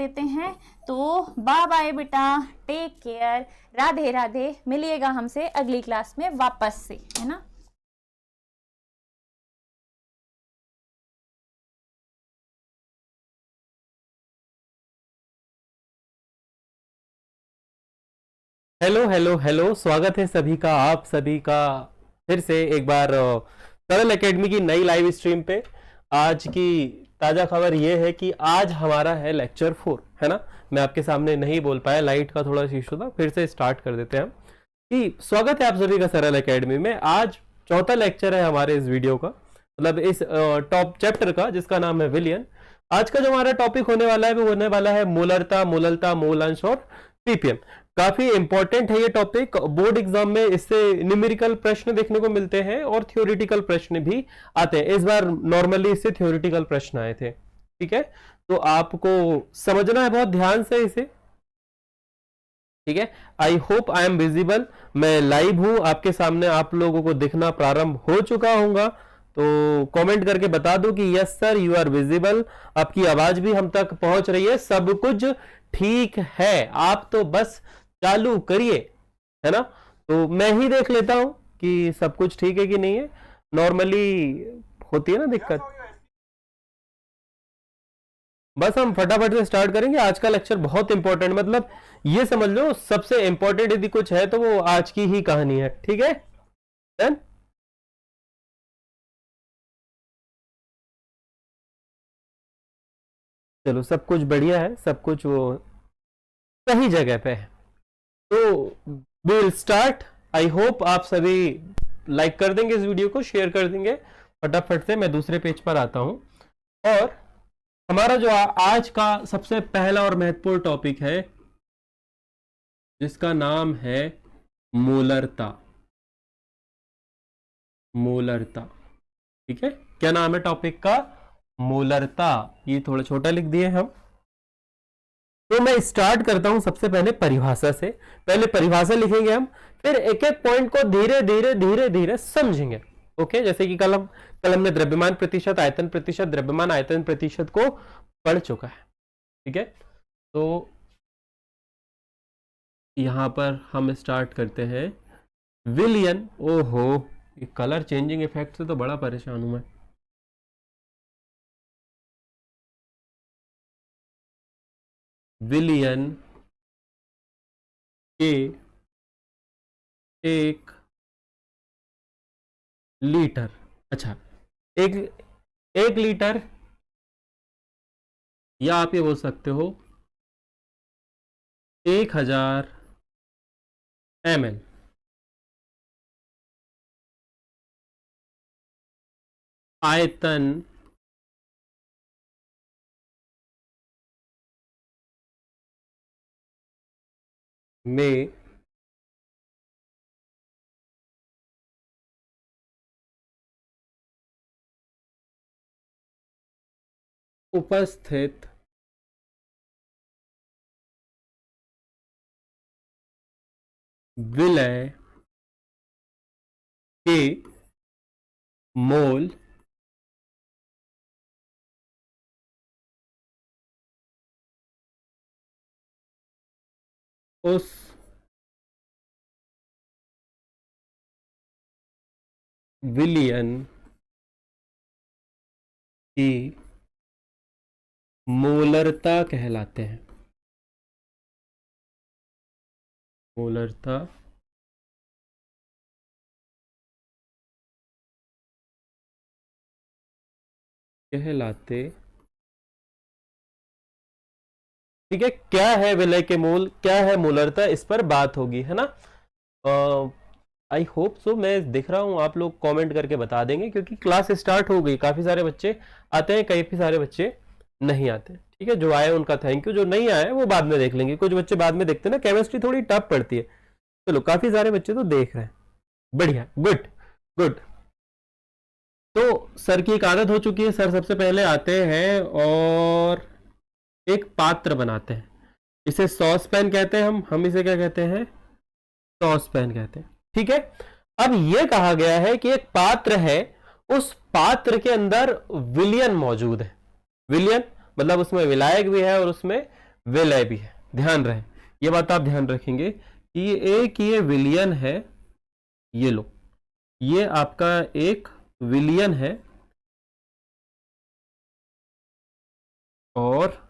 देते हैं। तो बाय बाय बेटा, टेक केयर, राधे राधे। मिलिएगा हमसे अगली क्लास में वापस से, है ना। हेलो हेलो हेलो, स्वागत है सभी का, आप सभी का फिर से एक बार सरल एकेडमी की नई लाइव स्ट्रीम पे। आज की ताजा खबर ये है कि आज हमारा है लेक्चर 4, है ना। मैं आपके सामने नहीं बोल पाया, लाइट का थोड़ा इशू था। फिर से स्टार्ट कर देते हैं हम कि स्वागत है आप सभी का सरल एकेडमी में। आज चौथा लेक्चर है हमारे इस वीडियो का, मतलब इस टॉप चैप्टर का, जिसका नाम है विलियन। आज का जो हमारा टॉपिक होने वाला है वो होने वाला है मूलरता, मूललता, मूल अंश और पीपीएम। काफी इंपॉर्टेंट है ये टॉपिक। बोर्ड एग्जाम में इससे न्यूमेरिकल प्रश्न देखने को मिलते हैं और थ्योरेटिकल प्रश्न भी आते हैं। इस बार नॉर्मली इससे थ्योरेटिकल प्रश्न आए थे, ठीक है। तो आपको समझना है बहुत ध्यान से इसे, ठीक है। I hope I am visible, मैं लाइव हूं आपके सामने, आप लोगों को दिखना प्रारंभ हो चुका होगा। तो कमेंट करके बता दो कि yes sir you are visible, आपकी आवाज भी हम तक पहुंच रही है, सब कुछ ठीक है। आप तो बस चालू करिए, है ना। तो मैं ही देख लेता हूं कि सब कुछ ठीक है कि नहीं है। नॉर्मली होती है ना दिक्कत। बस हम फटाफट से स्टार्ट करेंगे। आज का लेक्चर बहुत इंपॉर्टेंट, मतलब ये समझ लो सबसे इंपॉर्टेंट यदि कुछ है तो वो आज की ही कहानी है, ठीक है। डन। चलो, सब कुछ बढ़िया है, सब कुछ वो सही जगह पे है। तो we will start. I hope आप सभी लाइक कर देंगे इस वीडियो को, शेयर कर देंगे फटाफट से। मैं दूसरे पेज पर आता हूं और हमारा जो आज का सबसे पहला और महत्वपूर्ण टॉपिक है, जिसका नाम है मूलरता। मूलरता, ठीक है। क्या नाम है टॉपिक का? मूलरता। ये थोड़ा छोटा लिख दिए हम। तो मैं स्टार्ट करता हूं सबसे पहले परिभाषा से। पहले परिभाषा लिखेंगे हम, फिर एक एक पॉइंट को धीरे धीरे धीरे धीरे समझेंगे। ओके, जैसे कि कलम में द्रव्यमान प्रतिशत, आयतन प्रतिशत, द्रव्यमान आयतन प्रतिशत को पढ़ चुका है, ठीक है। तो यहां पर हम स्टार्ट करते हैं विलियन। ओहो, ये कलर चेंजिंग इफेक्ट से तो बड़ा परेशान हूं मैं। विलियन के 1 लीटर, अच्छा, एक 1 लीटर, या आप ये बोल सकते हो 1000 ml आयतन में उपस्थित विलय के मोल उस विलियन की मोलरता कहलाते हैं। मोलरता कहलाते, ठीक है। क्या है विलय के मोल, क्या है मोलरता, इस पर बात होगी, है ना। I hope so. मैं देख रहा हूं आप लोग कमेंट करके बता देंगे, क्योंकि क्लास स्टार्ट हो गई। काफी सारे बच्चे आते हैं, काफी सारे बच्चे नहीं आते, ठीक है। जो आए उनका थैंक यू, जो नहीं आए वो बाद में देख लेंगे। कुछ बच्चे बाद में देखते हैं ना, केमिस्ट्री थोड़ी टफ पड़ती है। चलो, काफी सारे बच्चे तो देख रहे हैं, बढ़िया, गुड गुड। तो सर की एक आदत हो चुकी है, सर सबसे पहले आते हैं और एक पात्र बनाते हैं। इसे सॉस पैन कहते हैं हम इसे क्या कहते हैं? सॉस पैन कहते हैं, ठीक है। अब यह कहा गया है कि एक पात्र है, उस पात्र के अंदर विलियन मौजूद है। विलियन मतलब उसमें विलायक भी है और उसमें विलय भी है। ध्यान रहे, ये बात आप ध्यान रखेंगे कि ये विलयन है, ये लो, ये आपका एक विलयन है और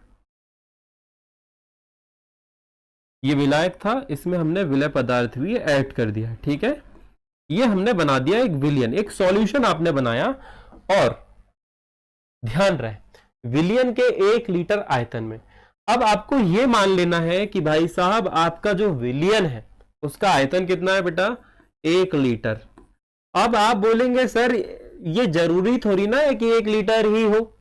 ये विलायक था, इसमें हमने विलय पदार्थ भी ऐड कर दिया। ठीक है, ये हमने बना दिया एक विलयन, एक सॉल्यूशन आपने बनाया। और ध्यान रहे, विलयन के 1 लीटर आयतन में, अब आपको ये मान लेना है कि भाई साहब आपका जो विलयन है उसका आयतन कितना है बेटा, 1 लीटर। अब आप बोलेंगे सर ये जरूरी थोड़ी ना है कि 1 लीटर ही हो,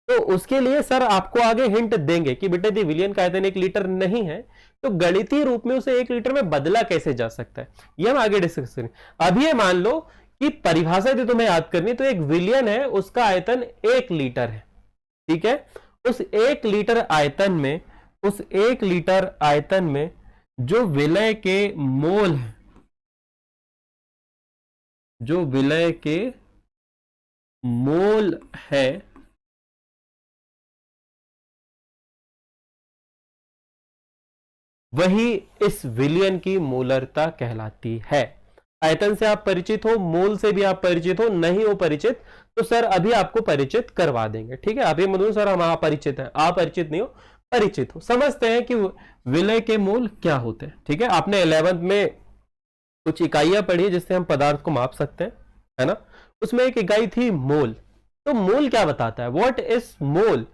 तो उसके लिए सर आपको आगे हिंट देंगे कि बेटे यदि विलयन का आयतन 1 लीटर नहीं है तो गणितीय रूप में उसे 1 लीटर में बदला कैसे जा सकता है, ये हम आगे डिस्कस करेंगे। अभी ये मान लो कि परिभाषा यदि तुम्हें याद करनी, तो एक विलयन है उसका आयतन 1 लीटर है। ठीक है, उस 1 लीटर आयतन में, उस 1 लीटर आयतन में जो विलय के मोल है, जो विलय के मोल है, वही इस विलयन की मोलरता कहलाती है। आयतन से आप परिचित हो, मोल से भी आप परिचित हो, नहीं हो परिचित तो सर अभी आपको परिचित करवा देंगे। ठीक है, अभी मतलब सर हम अपरिचित हैं, अपरिचित नहीं हो, परिचित हो, समझते हैं कि विलय के मोल क्या होते हैं। ठीक है, आपने 11th में कुछ इकाइयां पढ़ी जिससे हम पदार्थ को माप सकते हैं, है ना। उसमें एक इकाई थी मोल। तो मोल क्या बताता है, व्हाट इज मोल?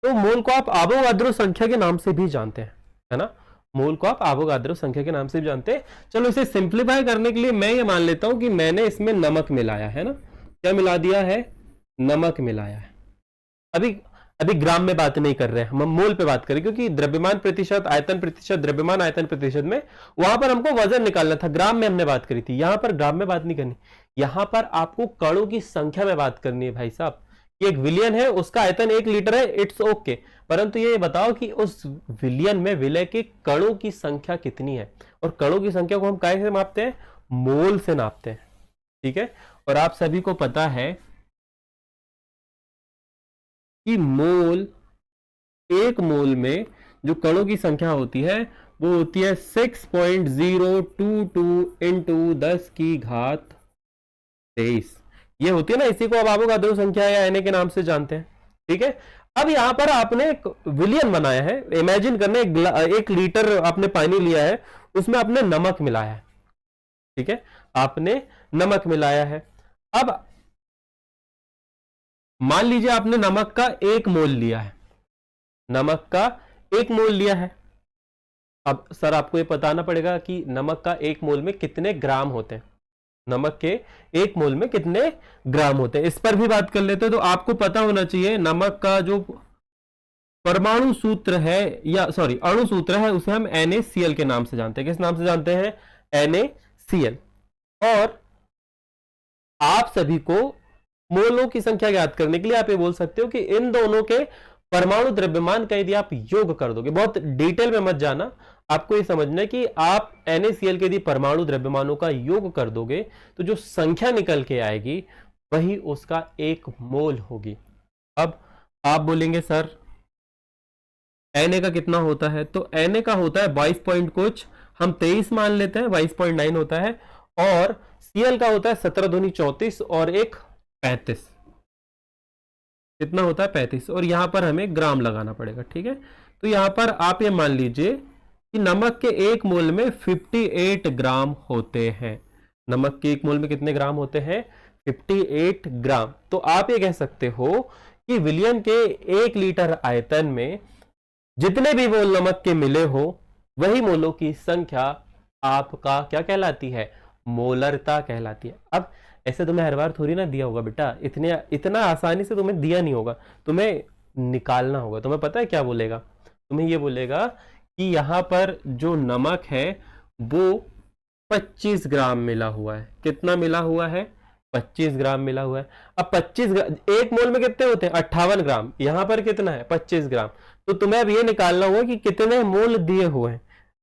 तो मोल को आप आवोगाद्रो संख्या के नाम से भी जानते हैं, है ना। मोल को आप आवोगाद्रो संख्या के नाम से भी जानते हैं। चलो इसे सिंप्लीफाई करने के लिए मैं ये मान लेता हूं कि मैंने इसमें नमक मिलाया है ना। क्या मिला दिया है, नमक मिलाया है। अभी ग्राम में बात नहीं कर रहे हैं, हम मोल पे बात करें, क्योंकि द्रव्यमान प्रतिशत, आयतन प्रतिशत, द्रव्यमान आयतन प्रतिशत में वहां पर हमको वजन निकालना था, ग्राम में हमने बात करी थी। यहां पर ग्राम में बात नहीं करनी, यहां पर आपको कणों की संख्या में बात करनी है भाई साहब। एक विलयन है, उसका आयतन 1 लीटर है, इट्स ओके, परंतु ये बताओ कि उस विलयन में विलय के कणों की संख्या कितनी है। और कणों की संख्या को हम कैसे मापते हैं, मोल से नापते हैं। ठीक है, और आप सभी को पता है कि मोल, एक मोल में जो कणों की संख्या होती है वो होती है 6.022 इंटू 10 की घात 23। ये होती है ना, इसी को अब आवोगाद्रो संख्या या एनए के नाम से जानते हैं। ठीक है, अब यहां पर आपने एक विलयन बनाया है, इमेजिन करने 1 लीटर आपने पानी लिया है, उसमें आपने नमक मिलाया है। ठीक है, आपने नमक मिलाया है। अब मान लीजिए आपने नमक का 1 मोल लिया है, नमक का 1 मोल लिया है। अब सर आपको ये बताना पड़ेगा कि नमक का 1 मोल में कितने ग्राम होते हैं, नमक के 1 मोल में कितने ग्राम होते हैं, इस पर भी बात कर लेते हैं। तो आपको पता होना चाहिए नमक का जो परमाणु सूत्र है, या सॉरी अणु सूत्र है, उसे हम NaCl के नाम से जानते हैं। किस नाम से जानते हैं, NaCl। और आप सभी को मोलों की संख्या ज्ञात करने के लिए आप ये बोल सकते हो कि इन दोनों के परमाणु द्रव्यमान का यदि आप योग कर दोगे, बहुत डिटेल में मत जाना, आपको ये समझना है कि आप NaCl के यदि परमाणु द्रव्यमानों का योग कर दोगे तो जो संख्या निकल के आएगी वही उसका 1 मोल होगी। अब आप बोलेंगे सर Na का कितना होता है, तो Na का होता है 22 पॉइंट कुछ, हम 23 मान लेते हैं, 22.9 होता है। और Cl का होता है 17 दूनी 34 और 1 35, कितना होता है 35, और यहां पर हमें ग्राम लगाना पड़ेगा। ठीक है, तो यहां पर आप ये मान लीजिए कि नमक के 1 मोल में 58 ग्राम होते हैं। नमक के 1 मोल में कितने ग्राम होते हैं, 58 ग्राम। तो आप ये कह सकते हो कि विलयन के 1 लीटर आयतन में जितने भी मोल नमक के मिले हो वही मोलों की संख्या आपका क्या कहलाती है, मोलरता कहलाती है। अब ऐसे तुम्हें हर बार थोड़ी ना दिया होगा बेटा, इतना आसानी से तुम्हें दिया नहीं होगा, तुम्हें निकालना होगा। तुम्हें पता है क्या बोलेगा, तुम्हें ये बोलेगा कि यहां पर जो नमक है वो 25 ग्राम मिला हुआ है। कितना मिला हुआ है, 25 ग्राम मिला हुआ है। अब 25 ग्राम 1 मोल में कितने होते हैं, 58 ग्राम। यहां पर कितना है, 25 ग्राम। तो तुम्हें अब ये निकालना होगा कि कितने मोल दिए हुए हैं।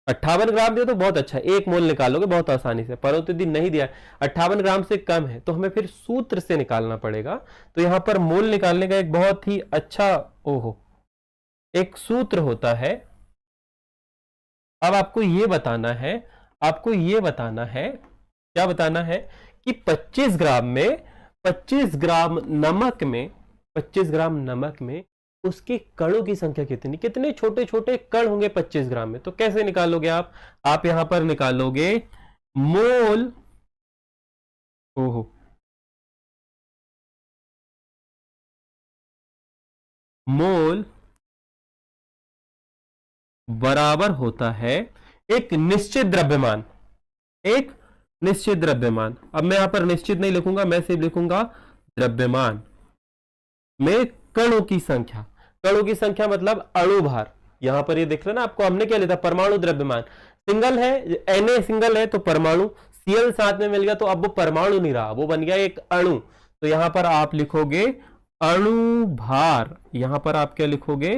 58 ग्राम दिए तो बहुत अच्छा, 1 मोल निकालोगे बहुत आसानी से, परंतु यदि नहीं दिया 58 ग्राम से कम है तो हमें फिर सूत्र से निकालना पड़ेगा। तो यहां पर मोल निकालने का एक बहुत ही अच्छा एक सूत्र होता है, अब आपको ये बताना है, क्या बताना है कि 25 ग्राम में 25 ग्राम नमक में 25 ग्राम नमक में उसके कणों की संख्या कितनी, कितने छोटे छोटे कण होंगे 25 ग्राम में। तो कैसे निकालोगे आप यहां पर निकालोगे मोल, ओहो, मोल बराबर होता है एक निश्चित द्रव्यमान, एक निश्चित द्रव्यमान। अब मैं यहां पर निश्चित नहीं लिखूंगा, मैं सिर्फ लिखूंगा द्रव्यमान में कणों की संख्या। कणों की संख्या मतलब अणु भार। यहां पर ये देख रहे ना आपको, हमने क्या लिखा, परमाणु द्रव्यमान। सिंगल है, Na सिंगल है तो परमाणु, Cl साथ में मिल गया तो अब वो परमाणु नहीं रहा, वो बन गया एक अणु। तो यहां पर आप लिखोगे अणु भार, यहां पर आप क्या लिखोगे,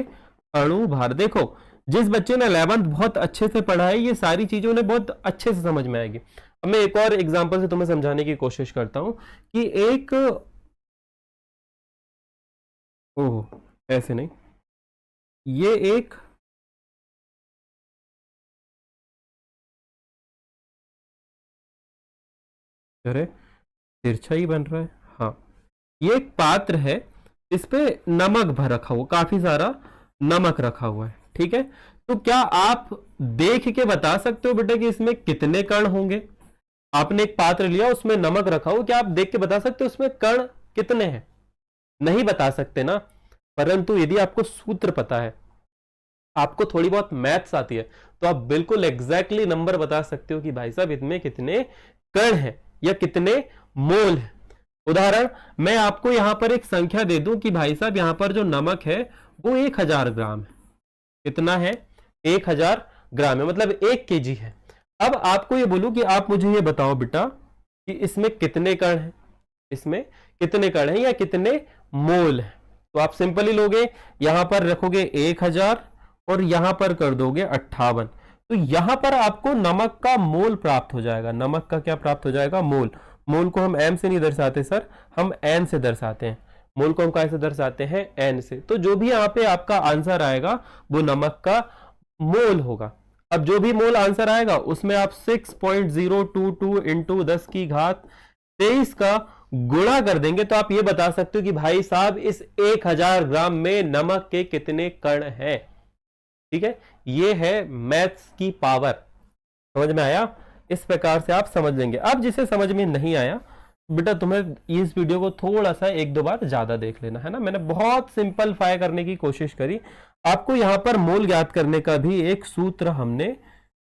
अणु भार। देखो जिस बच्चे ने 11th बहुत अच्छे से पढ़ा है, ये सारी चीजें उन्हें बहुत अच्छे से समझ में आएगी। अब मैं एक और एग्जांपल से तुम्हें समझाने की कोशिश करता हूं कि एक, ओह ऐसे नहीं, ये एक अरे तिरछा ही बन रहा है, हाँ, ये एक पात्र है, इस पे नमक भर रखा हुआ, काफी सारा नमक रखा हुआ है, ठीक है। तो क्या आप देख के बता सकते हो बेटा कि इसमें कितने कण होंगे? आपने एक पात्र लिया, उसमें नमक रखा हो, क्या आप देख के बता सकते हो उसमें कण कितने हैं? नहीं बता सकते ना। परंतु यदि आपको सूत्र पता है, आपको थोड़ी बहुत मैथ्स आती है, तो आप बिल्कुल एग्जैक्टली नंबर बता सकते हो कि भाई साहब इसमें कितने कण हैं या कितने मोल हैं। उदाहरण, मैं आपको यहां पर एक संख्या दे दूं कि भाई साहब यहां पर जो नमक है वो 1000 ग्राम है। कितना है? 1000 ग्राम है, मतलब 1 kg है। अब आपको ये बोलूं कि आप मुझे ये बताओ बेटा कि इसमें कितने कण हैं, इसमें कितने कण हैं या कितने मोल हैं। तो आप सिंपली लोगे, यहां पर रखोगे 1000 और यहां पर कर दोगे 58, तो यहां पर आपको नमक का मोल प्राप्त हो जाएगा। नमक का क्या प्राप्त हो जाएगा? मोल। मोल को हम एम से नहीं दर्शाते सर, हम एन से दर्शाते हैं। मोल को हम कैसे दर्शाते हैं? एन से। तो जो भी यहाँ पे आपका आंसर आएगा वो नमक का मोल होगा। अब जो भी मोल आंसर आएगा उसमें आप 6.022 इंटू 10 की घात 23 का गुणा कर देंगे, तो आप ये बता सकते हो कि भाई साहब इस 1000 ग्राम में नमक के कितने कण हैं। ठीक है, ये है मैथ्स की पावर। समझ में आया? इस प्रकार से आप समझ लेंगे। अब जिसे समझ में नहीं आया बेटा, तुम्हें इस वीडियो को थोड़ा सा 1-2 बार ज्यादा देख लेना है ना। मैंने बहुत सिंपलीफाई करने की कोशिश करी। आपको यहां पर मोल ज्ञात करने का भी एक सूत्र हमने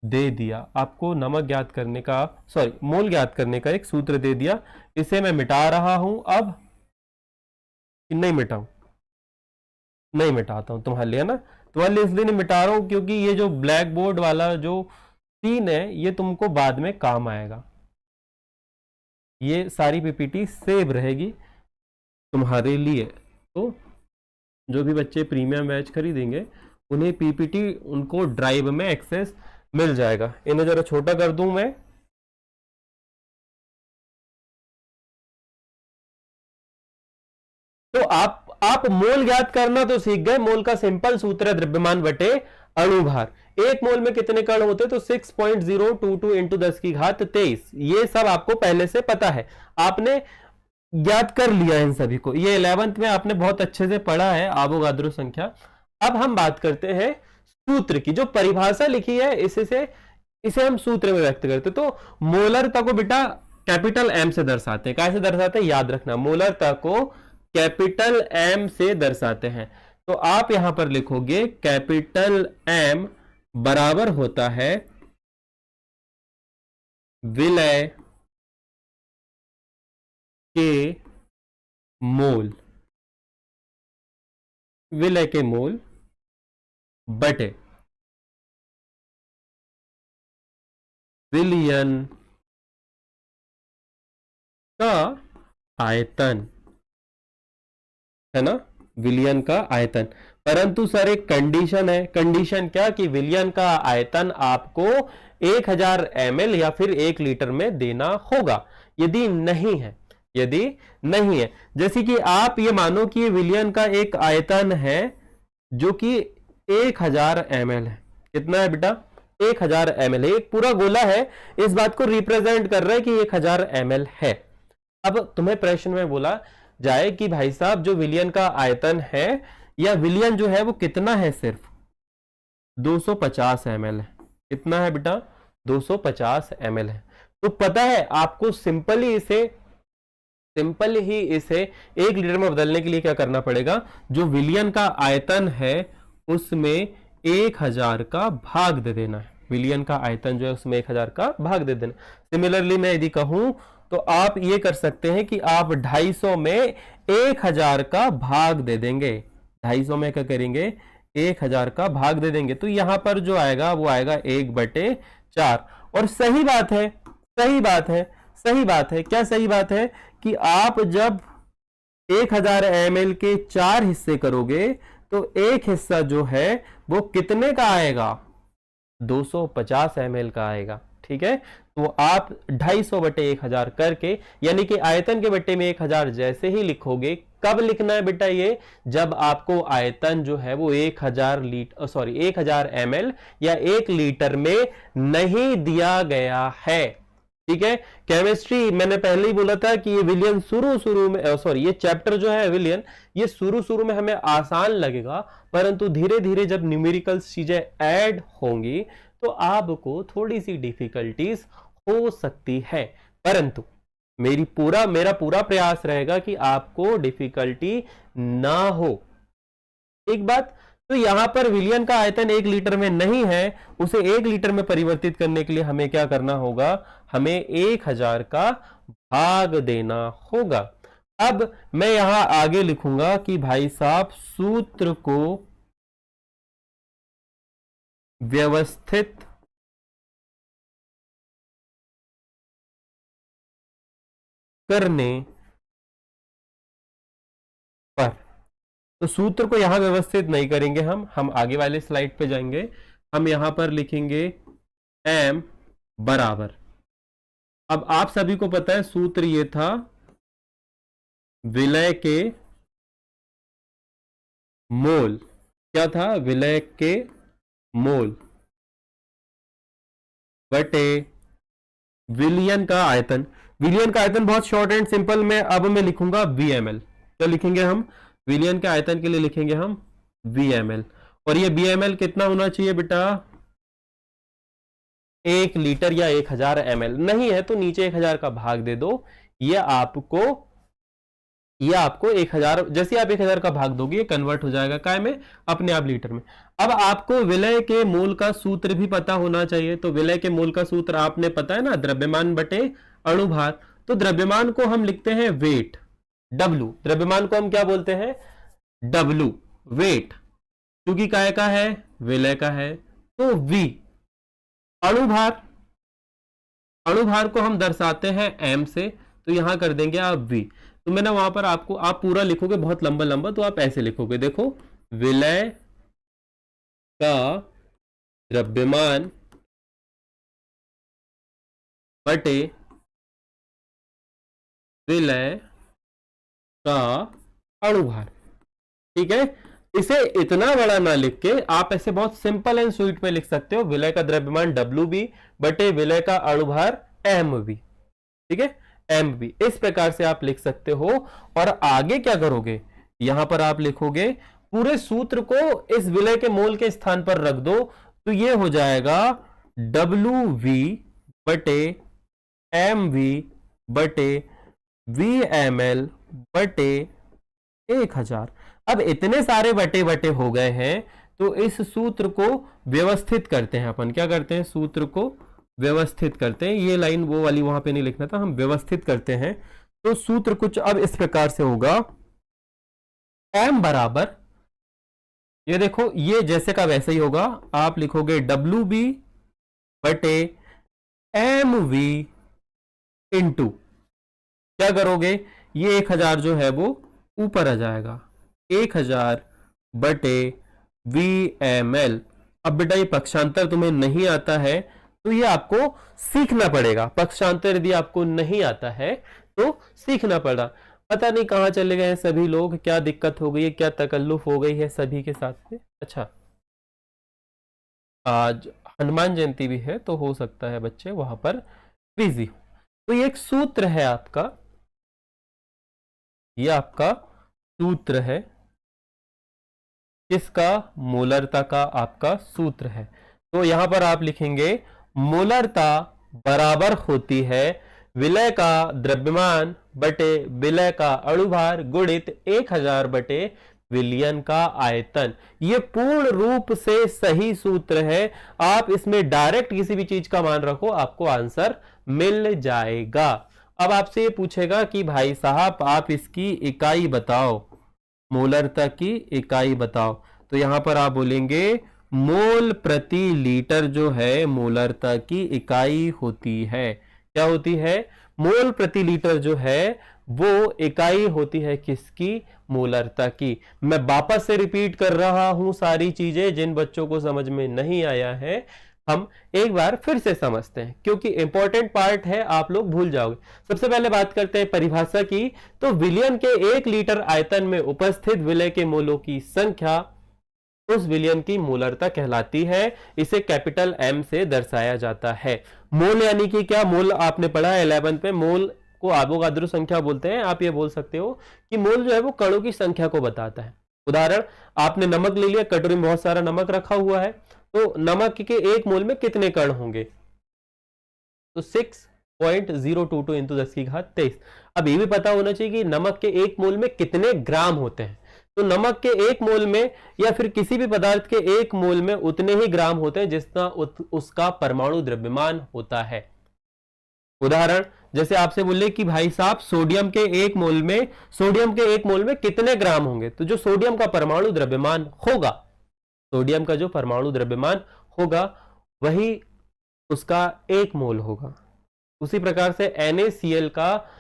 दे दिया। आपको नमक ज्ञात करने का, सॉरी, मोल ज्ञात करने का एक सूत्र दे दिया। इसे मैं मिटा रहा हूं अब, नहीं मिटाऊं, नहीं मिटाता हूं तुम्हारे लिए ना। तुम्हारे लिए इसलिए नहीं मिटा रहा हूं क्योंकि ये जो ब्लैक बोर्ड वाला जो सीन है ये तुमको बाद में काम आएगा। ये सारी पीपीटी सेव रहेगी तुम्हारे लिए। तो जो भी बच्चे प्रीमियम बैच खरीदेंगे उन्हें पीपीटी उनको ड्राइव में एक्सेस मिल जाएगा। इन्हें जरा छोटा कर दूं मैं। तो आप मोल ज्ञात करना तो सीख गए। मोल का सिंपल सूत्र है द्रव्यमान बटे अणुभार। एक मोल में कितने कण होते हैं? तो 6.022 इंटू 10 की घात 23। ये सब आपको पहले से पता है, आपने ज्ञात कर लिया इन सभी को। ये 11th में आपने बहुत अच्छे से पढ़ा है, आवोगाद्रो संख्या। अब हम बात करते हैं सूत्र की। जो परिभाषा लिखी है इसे हम सूत्र में व्यक्त करते। तो मोलरता को बेटा कैपिटल एम से दर्शाते हैं। कैसे दर्शाते हैं याद रखना, मोलरता को कैपिटल एम से दर्शाते हैं। तो आप यहां पर लिखोगे कैपिटल एम बराबर होता है विलय के मोल, विलय के मोल बटे विलयन का आयतन, है ना, विलयन का आयतन। परंतु सर एक कंडीशन है। कंडीशन क्या? कि विलयन का आयतन आपको 1000 ml या फिर 1 लीटर में देना होगा। यदि नहीं है, यदि नहीं है, जैसे कि आप ये मानो कि विलयन का एक आयतन है जो कि 1000 ml है। कितना है बेटा? 1000 ml है, एक पूरा गोला है, इस बात को रिप्रेजेंट कर रहा है कि 1000 ml है। अब तुम्हें प्रश्न में बोला जाए कि भाई साहब जो विलियन का आयतन है या विलियन जो है वो कितना है, सिर्फ 250 ml है। कितना है बेटा? 250 ml है। तो पता है आपको सिंपल ही इसे 1 लीटर में बदलने के लिए क्या करना पड़ेगा, जो विलियन का आयतन है उसमें 1000 का भाग दे देना है। विलियन का आयतन जो है उसमें 1000 का भाग दे देना। सिमिलरली मैं यदि कहूं तो आप ये कर सकते हैं कि आप 250 में 1000 का भाग दे देंगे। 250 में क्या करेंगे? 1000 का भाग दे देंगे। तो यहां पर जो आएगा वो आएगा 1/4। और सही बात है, सही बात है, सही बात है। क्या सही बात है? कि आप जब 1000 ml के 4 हिस्से करोगे तो एक हिस्सा जो है वो कितने का आएगा? 250 ml का आएगा। ठीक है, तो आप 250/1000 करके, यानी कि आयतन के बट्टे में 1000 जैसे ही लिखोगे, कब लिखना है बेटा ये? जब आपको आयतन जो है वो 1000 ml या 1 लीटर में नहीं दिया गया है। ठीक है, केमिस्ट्री मैंने पहले ही बोला था कि ये विलियन शुरू में ये चैप्टर जो है विलियन, ये शुरू में हमें आसान लगेगा, परंतु धीरे धीरे जब न्यूमेरिकल्स चीजें ऐड होंगी तो आपको थोड़ी सी डिफिकल्टीज हो सकती है, परंतु मेरा पूरा प्रयास रहेगा कि आपको डिफिकल्टी ना हो। एक बात तो यहां पर विलियन का आयतन 1 लीटर में नहीं है, उसे 1 लीटर में परिवर्तित करने के लिए हमें क्या करना होगा? हमें 1000 का भाग देना होगा। अब मैं यहां आगे लिखूंगा कि भाई साहब सूत्र को व्यवस्थित करने पर, तो सूत्र को यहां व्यवस्थित नहीं करेंगे हम आगे वाले स्लाइड पे जाएंगे। हम यहां पर लिखेंगे m बराबर, अब आप सभी को पता है सूत्र ये था विलय के मोल। क्या था? विलय के मोल बटे विलियन का आयतन। विलियन का आयतन बहुत शॉर्ट एंड सिंपल में अब मैं लिखूंगा VmL। क्या लिखेंगे हम? विलियन के आयतन के लिए लिखेंगे हम VmL। और ये VmL कितना होना चाहिए बेटा? 1 लीटर या 1000 ml। नहीं है तो नीचे 1000 का भाग दे दो। ये आपको 1000, जैसे आप 1000 का भाग दोगे ये कन्वर्ट हो जाएगा काय में? अपने आप लीटर में। अब आपको विलय के मोल का सूत्र भी पता होना चाहिए। तो विलय के मोल का सूत्र आपने पता है ना, द्रव्यमान बटे अणुभार। तो द्रव्यमान को हम लिखते हैं वेट, W। द्रव्यमान को हम क्या बोलते हैं? W, wait. क्योंकि काय का है? विलय का है, तो V। अणुभार, अणुभार को हम दर्शाते हैं m से, तो यहां कर देंगे आप V। तो मैंने वहां पर आपको, आप पूरा लिखोगे बहुत लंबा लंबा, तो आप ऐसे लिखोगे, देखो विलय का द्रव्यमान बटे विलय का अणुभार। ठीक है, इसे इतना बड़ा ना लिख के आप ऐसे बहुत सिंपल एंड स्वीट में लिख सकते हो, विलय का द्रव्यमान WB बटे विलय का अणुभार MB। ठीक है, MB इस प्रकार से आप लिख सकते हो। और आगे क्या करोगे? यहां पर आप लिखोगे पूरे सूत्र को इस विलय के मोल के स्थान पर रख दो, तो ये हो जाएगा WV बटे MV बटे VmL बटे 1000। अब इतने सारे बटे बटे हो गए हैं, तो इस सूत्र को व्यवस्थित करते हैं अपन। क्या करते हैं? सूत्र को व्यवस्थित करते हैं। ये लाइन वो वाली वहां पे नहीं लिखना था, हम व्यवस्थित करते हैं। तो सूत्र कुछ अब इस प्रकार से होगा, m बराबर, ये देखो ये जैसे का वैसे ही होगा, आप लिखोगे WB बटे MV इंटू, क्या करोगे? ये 1000 जो है वो ऊपर आ जाएगा, 1000 बटे VmL। अब बेटा ये पक्षांतर तुम्हें नहीं आता है तो ये आपको सीखना पड़ेगा। पक्षांतर यदि आपको नहीं आता है तो सीखना पड़ा। पता नहीं कहां चले गए हैं सभी लोग, क्या दिक्कत हो गई है, क्या तकल्लुफ हो गई है सभी के साथ में। अच्छा, आज हनुमान जयंती भी है तो हो सकता है बच्चे वहां पर बिजी हो। तो ये एक सूत्र है आपका, ये आपका सूत्र है, किसका? मोलरता का आपका सूत्र है। तो यहां पर आप लिखेंगे मोलरता बराबर होती है विलय का द्रव्यमान बटे विलय का अणुभार गुणित 1000 बटे विलयन का आयतन। ये पूर्ण रूप से सही सूत्र है। आप इसमें डायरेक्ट किसी भी चीज का मान रखो, आपको आंसर मिल जाएगा। अब आपसे ये पूछेगा कि भाई साहब आप इसकी इकाई बताओ, मोलरता की इकाई बताओ। तो यहां पर आप बोलेंगे मोल प्रति लीटर जो है मोलरता की इकाई होती है। क्या होती है? मोल प्रति लीटर जो है वो इकाई होती है किसकी? मोलरता की। मैं वापस से रिपीट कर रहा हूं सारी चीजें, जिन बच्चों को समझ में नहीं आया है हम एक बार फिर से समझते हैं, क्योंकि इंपॉर्टेंट पार्ट है, आप लोग भूल जाओगे। सबसे पहले बात करते हैं परिभाषा की। तो विलयन के 1 लीटर आयतन में उपस्थित विलय के मोलों की संख्या उस विलयन की मोलरता कहलाती है। इसे कैपिटल एम से दर्शाया जाता है। मोल यानी कि क्या? मोल आपने पढ़ा है 11 पे, मोल को एवोगाद्रो संख्या बोलते हैं। आप ये बोल सकते हो कि मोल जो है वो कणों की संख्या को बताता है। उदाहरण, आपने नमक ले लिया, कटोरी में बहुत सारा नमक रखा हुआ है, तो नमक के 1 मोल में कितने कण होंगे? तो 6.022 इंटू 10⁻23। अब ये भी पता होना चाहिए कि नमक के 1 मोल में कितने ग्राम होते हैं। तो नमक के 1 मोल में या फिर किसी भी पदार्थ के 1 मोल में उतने ही ग्राम होते हैं जितना उसका परमाणु द्रव्यमान होता है। उदाहरण, जैसे आपसे बोले कि भाई साहब सोडियम के 1 मोल में कितने ग्राम होंगे? तो जो सोडियम का परमाणु द्रव्यमान होगा, सोडियम का जो परमाणु द्रव्यमान होगा वही उसका 1 मोल होगा। उसी प्रकार से NaCl का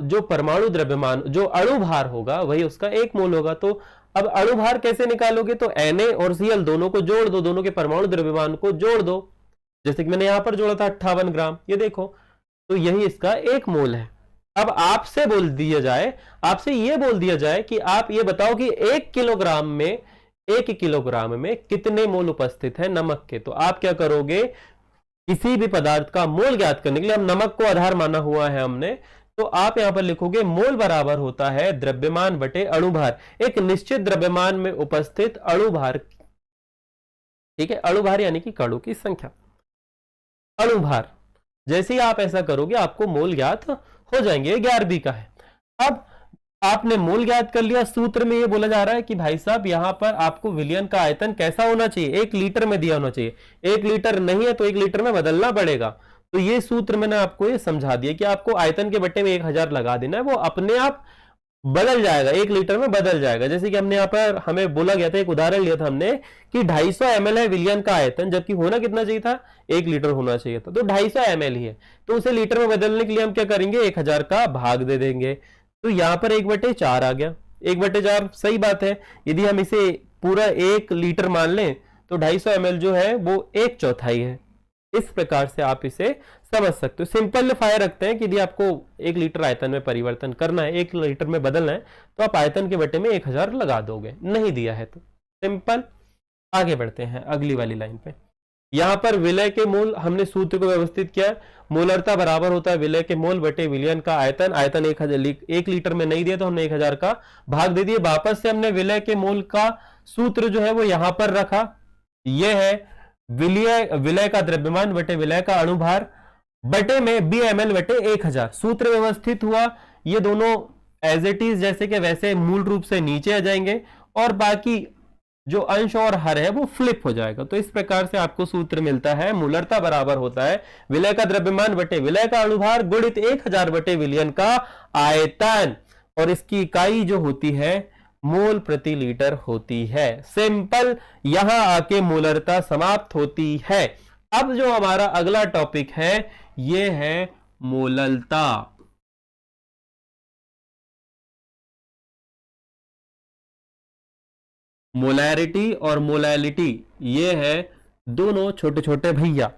जो परमाणु द्रव्यमान, जो अणुभार होगा वही उसका 1 मोल होगा। तो अब अणुभार कैसे निकालोगे? तो Na और Cl दोनों को जोड़ दो, दोनों के परमाणु द्रव्यमान को जोड़ दो। जैसे कि मैंने यहां पर जोड़ा था 58 ग्राम, ये देखो, तो यही इसका 1 मोल है। अब आपसे ये बोल दिया जाए कि आप ये बताओ कि 1 किलोग्राम में कितने मोल उपस्थित है नमक के। तो आप क्या करोगे? किसी भी पदार्थ का मोल ज्ञात करने के लिए, हम नमक को आधार माना हुआ है हमने, तो आप यहां पर लिखोगे मोल बराबर होता है द्रव्यमान बटे अणुभार, एक निश्चित द्रव्यमान में उपस्थित अणुभार। ठीक है, अणुभार यानी कि कणों की संख्या, अणुभार। जैसे ही आप ऐसा करोगे आपको मोल ज्ञात हो जाएंगे। 11वीं का है। अब आपने मोल ज्ञात कर लिया। सूत्र में ये बोला जा रहा है कि भाई साहब यहां पर आपको विलयन का आयतन कैसा होना चाहिए? 1 लीटर में दिया होना चाहिए। 1 लीटर नहीं है तो 1 लीटर में बदलना पड़ेगा। तो ये सूत्र मैंने आपको ये समझा दिया कि आपको आयतन के बट्टे में 1000 लगा देना है, वो अपने आप बदल जाएगा, 1 लीटर में बदल जाएगा। जैसे कि हमने यहाँ पर हमें बोला गया था, एक उदाहरण लिया था हमने कि 250 ml है विलयन का आयतन, जबकि होना कितना चाहिए था? 1 लीटर होना चाहिए था। तो 250 ml ही है, तो उसे लीटर में बदलने के लिए हम क्या करेंगे? 1000 का भाग दे देंगे। तो यहां पर 1/4 आ गया। 1/4 सही बात है। यदि हम इसे पूरा 1 लीटर मान लें तो 250 ml जो है वो 1/4 है। इस प्रकार से आप इसे समझ सकते हो। सिंपलीफाई रखते हैं कि यदि आपको 1 लीटर आयतन में परिवर्तन करना है, 1 लीटर में बदलना है, तो आप आयतन के बट्टे में 1000 लगा दोगे। नहीं दिया है तो सिंपल। आगे बढ़ते हैं अगली वाली लाइन पे। यहां पर विलय के मोल, हमने सूत्र को व्यवस्थित किया। मोलरता बराबर होता है विलय के मोल बटे विलयन का आयतन। आयतन 1 लीटर में नहीं दिया तो हमने 1000 का भाग दे दिया। वापस से हमने विलय के मोल का सूत्र जो है वो यहां पर रखा। यह है विलय का द्रव्यमान बटे विलय का अणुभार बटे में BmL बटे 1000। सूत्र व्यवस्थित हुआ। ये दोनों एज इट इज जैसे कि वैसे मूल रूप से नीचे आ जाएंगे और बाकी जो अंश और हर है वो फ्लिप हो जाएगा। तो इस प्रकार से आपको सूत्र मिलता है मोलरता बराबर होता है विलय का द्रव्यमान बटे विलय का अणुभार गुणित 1000 बटे विलयन का आयतन, और इसकी इकाई जो होती है मोल प्रति लीटर होती है। सिंपल। यहां आके मोलरता समाप्त होती है। अब जो हमारा अगला टॉपिक है ये है मोललता। मोलैरिटी और मोलैलिटी ये है दोनों छोटे छोटे भैया।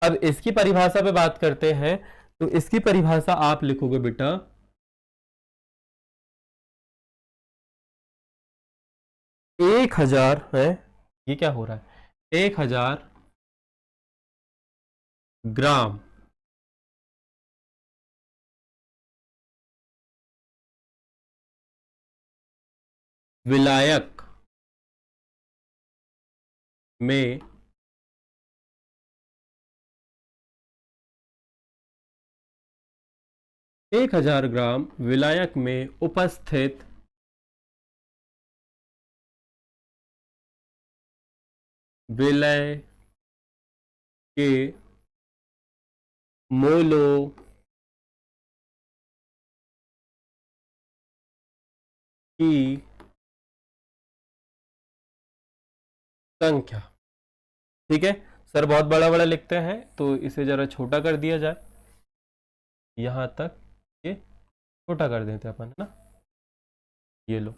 अब इसकी परिभाषा पे बात करते हैं। तो इसकी परिभाषा आप लिखोगे बेटा 1000 है। ये क्या हो रहा है? 1000 ग्राम विलायक में 1000 ग्राम विलायक में उपस्थित विलय के मोलों की संख्या। ठीक है सर, बहुत बड़ा बड़ा लिखते हैं तो इसे जरा छोटा कर दिया जाए, यहां तक ये छोटा कर देते हैं अपन, है ना। ये लो,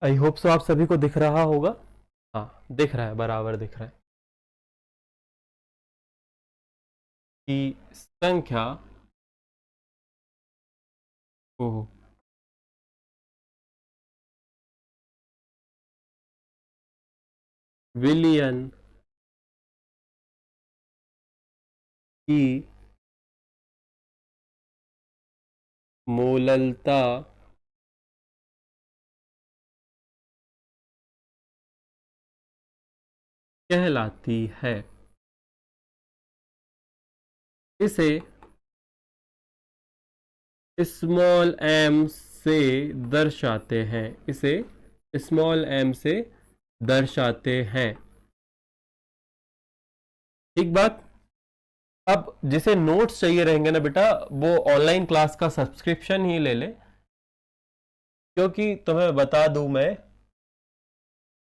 आई होप सो आप सभी को दिख रहा होगा। हाँ दिख रहा है, बराबर दिख रहा है कि संख्या को विलियन की मोललता कहलाती है। इसे स्मॉल एम से दर्शाते हैं, इसे स्मॉल एम से दर्शाते हैं। ठीक बात। अब जिसे नोट्स चाहिए रहेंगे ना बेटा, वो ऑनलाइन क्लास का सब्सक्रिप्शन ही ले ले, क्योंकि तुम्हें बता दूं मैं,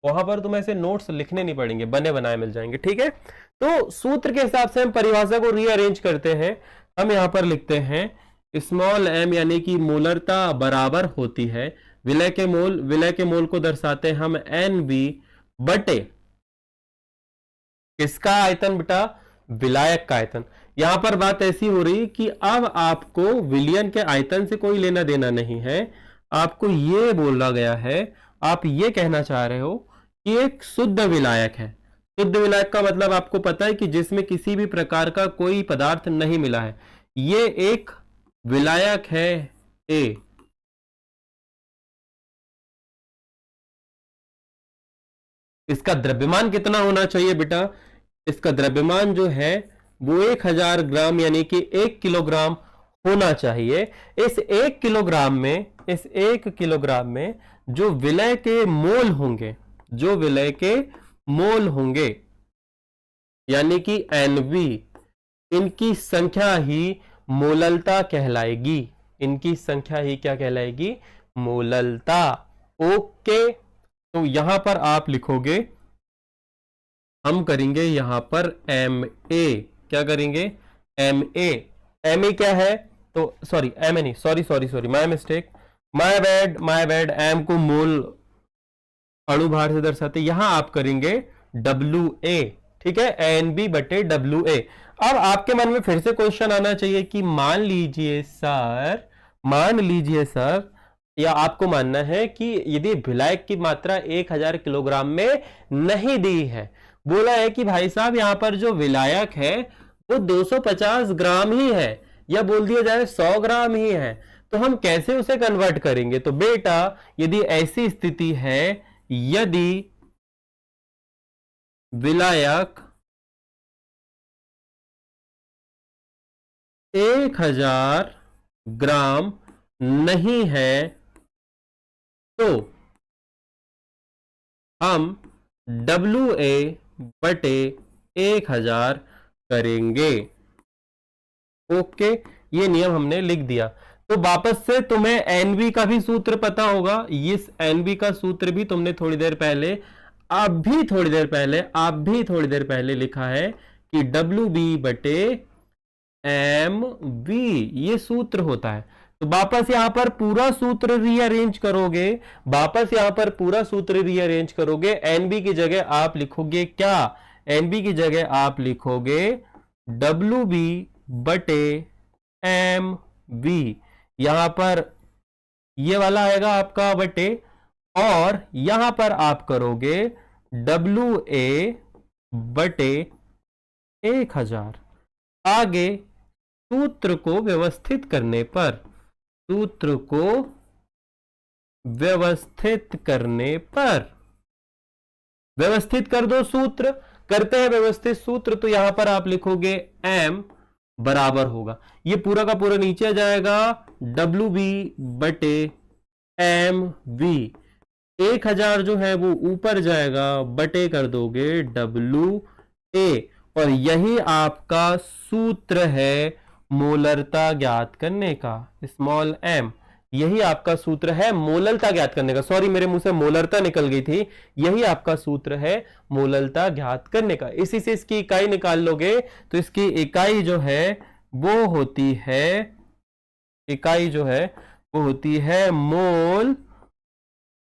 वहां पर तुम्हें ऐसे नोट्स लिखने नहीं पड़ेंगे, बने बनाए मिल जाएंगे। ठीक है, तो सूत्र के हिसाब से हम परिभाषा को रीअरेंज करते हैं। हम यहां पर लिखते हैं स्मॉल एम यानी कि मोलरता बराबर होती है विलय के मोल। विलय के मोल को दर्शाते हैं हम एन बी बटे किसका आयतन बेटा, विलायक का आयतन। यहां पर बात ऐसी हो रही कि अब आपको विलियन के आयतन से कोई लेना देना नहीं है, आपको यह बोला गया है, आप ये कहना चाह रहे हो कि एक शुद्ध विलायक है। शुद्ध विलायक का मतलब आपको पता है कि जिसमें किसी भी प्रकार का कोई पदार्थ नहीं मिला है, ये एक विलायक है ए। इसका द्रव्यमान कितना होना चाहिए बेटा, इसका द्रव्यमान जो है वो 1000 ग्राम यानी कि 1 किलोग्राम होना चाहिए। इस 1 किलोग्राम में, इस 1 किलोग्राम में जो विलय के मोल होंगे, जो विलय के मोल होंगे यानी कि एनवी, इनकी संख्या ही मोललता कहलाएगी। इनकी संख्या ही क्या कहलाएगी, मोललता। ओके, तो यहां पर आप लिखोगे, हम करेंगे यहां पर एम ए। क्या करेंगे, एम ए। एम ए क्या है, तो सॉरी एम ए नहीं, sorry my mistake, my bad. M को मोल अणु भार से दर्शाते, यहां आप करेंगे डब्ल्यू ए। ठीक है, एन बी बटे डब्ल्यू ए। अब आपके मन में फिर से क्वेश्चन आना चाहिए कि मान लीजिए सर, या आपको मानना है कि यदि विलायक की मात्रा 1000 किलोग्राम में नहीं दी है, बोला है कि भाई साहब यहां पर जो विलायक है वो 250 ग्राम ही है, या बोल दिया जाए 100 ग्राम ही है, तो हम कैसे उसे कन्वर्ट करेंगे। तो बेटा यदि ऐसी स्थिति है, यदि विलायक 1000 ग्राम नहीं है तो हम WA बटे 1000 करेंगे। ओके, ये नियम हमने लिख दिया। तो वापस से तुम्हें एनवी का भी सूत्र पता होगा। इस एनवी का सूत्र भी तुमने थोड़ी देर पहले, आप भी थोड़ी देर पहले लिखा है कि WB बटे MV, ये सूत्र होता है। तो वापस यहां पर पूरा सूत्र रीअरेंज करोगे, एनबी की जगह आप लिखोगे क्या, एनबी की जगह आप लिखोगे WB बटे MV। यहां पर ये वाला आएगा आपका बटे, और यहां पर आप करोगे WA बटे 1000। आगे सूत्र को व्यवस्थित करने पर, सूत्र को व्यवस्थित करने पर, व्यवस्थित कर दो सूत्र, करते हैं व्यवस्थित सूत्र। तो यहां पर आप लिखोगे m बराबर होगा, ये पूरा का पूरा नीचे आ जाएगा WB बटे MV। 1000 जो है वो ऊपर जाएगा, बटे कर दोगे WA, और यही आपका सूत्र है मोलरता ज्ञात करने का, स्मॉल m। यही आपका सूत्र है मोलरता ज्ञात करने का, सॉरी मेरे मुंह से मोलरता निकल गई थी। यही आपका सूत्र है मोलरता ज्ञात करने का। इसी से इसकी इकाई निकाल लोगे तो इसकी इकाई जो है वो होती है, इकाई जो है वो होती है मोल।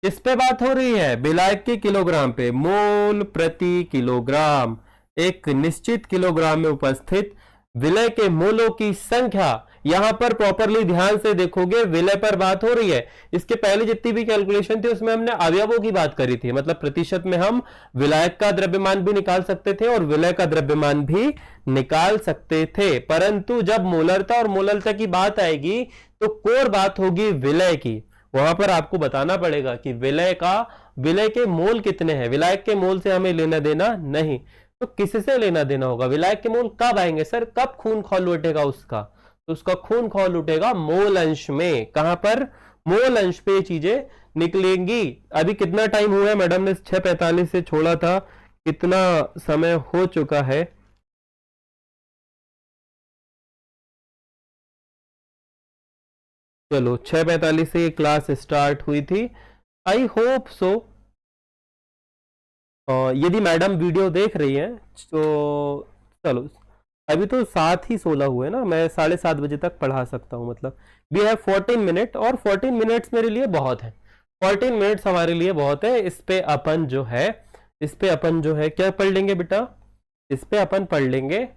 किस पे बात हो रही है? विलायक के किलोग्राम पे, मोल प्रति किलोग्राम। एक निश्चित किलोग्राम में उपस्थित विलय के मोलों की संख्या। यहां पर प्रॉपरली ध्यान से देखोगे, विलय पर बात हो रही है। इसके पहले जितनी भी कैलकुलेशन थी उसमें हमने अवयवों की बात करी थी, मतलब प्रतिशत में हम विलायक का द्रव्यमान भी निकाल सकते थे और विलय का द्रव्यमान भी निकाल सकते थे। परंतु जब मोलरता और मोलरता की बात आएगी तो कोर बात होगी विलय की। वहां पर आपको बताना पड़ेगा कि विलय के मोल कितने हैं। विलायक के मोल से हमें लेना देना नहीं, तो किससे लेना देना होगा? विलायक के मोल कब आएंगे सर? कब खून खौल उठेगा उसका? तो उसका खून खौल उठेगा मोल अंश में। कहां पर? मोल अंश पे ये चीजें निकलेंगी। अभी कितना टाइम हुआ है? मैडम ने 6:45 से छोड़ा था, कितना समय हो चुका है? चलो 6:45 से ये क्लास स्टार्ट हुई थी। आई होप सो यदि मैडम वीडियो देख रही हैं तो चलो, अभी तो 7 ही 16 हुए ना, मैं 7:30 बजे तक पढ़ा सकता हूँ। मतलब वी हैव 14 मिनट, और 14 मिनट्स मेरे लिए बहुत है। 14 मिनट्स हमारे लिए बहुत है। इस पे अपन जो है क्या पढ़ लेंगे बेटा? इस पे अपन पढ़ लेंगे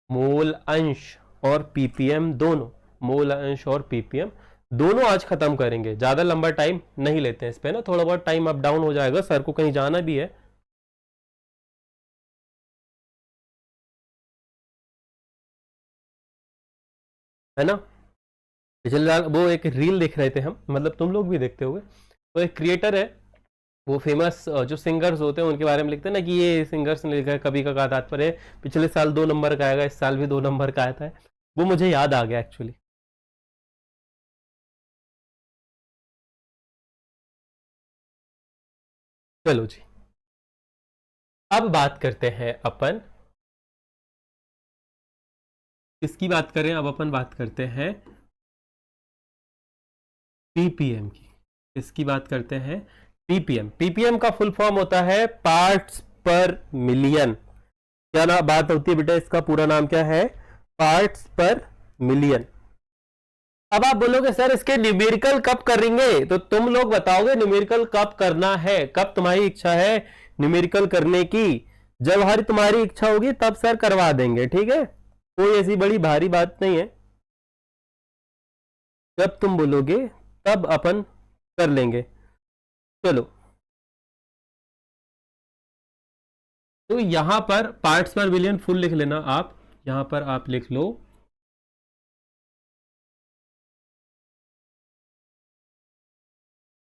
मोल अंश और पीपीएम दोनों। मोल अंश और पीपीएम दोनों आज खत्म करेंगे। ज्यादा लंबा टाइम नहीं लेते हैं इस पे ना, थोड़ा बहुत टाइम अप डाउन हो जाएगा, सर को कहीं जाना भी है ना। पिछले वो एक रील देख रहे थे हम, मतलब तुम लोग भी देखते होंगे। तो एक क्रिएटर है, वो फेमस जो सिंगर्स होते हैं उनके बारे में लिखते हैं ना कि ये सिंगर्स ने लिखा है, कभी का तात्पर्य है पिछले साल 2 नंबर का आएगा, इस साल भी 2 नंबर का आया था। वो मुझे याद आ गया एक्चुअली। चलो जी, अब बात करते हैं अपन, किसकी बात करें? अब अपन बात करते हैं पीपीएम की। इसकी बात करते हैं पीपीएम। पीपीएम का फुल फॉर्म होता है पार्ट्स पर मिलियन। क्या ना बात होती है बेटा? इसका पूरा नाम क्या है? पार्ट्स पर मिलियन। अब आप बोलोगे सर इसके न्यूमेरिकल कब करेंगे? तो तुम लोग बताओगे न्यूमेरिकल कब करना है, कब तुम्हारी इच्छा है न्यूमेरिकल करने की। जब हर तुम्हारी इच्छा होगी तब सर करवा देंगे, ठीक है? कोई ऐसी बड़ी भारी बात नहीं है। जब तुम बोलोगे तब अपन कर लेंगे। चलो, तो यहां पर पार्ट्स पर मिलियन फुल लिख लेना आप। यहां पर आप लिख लो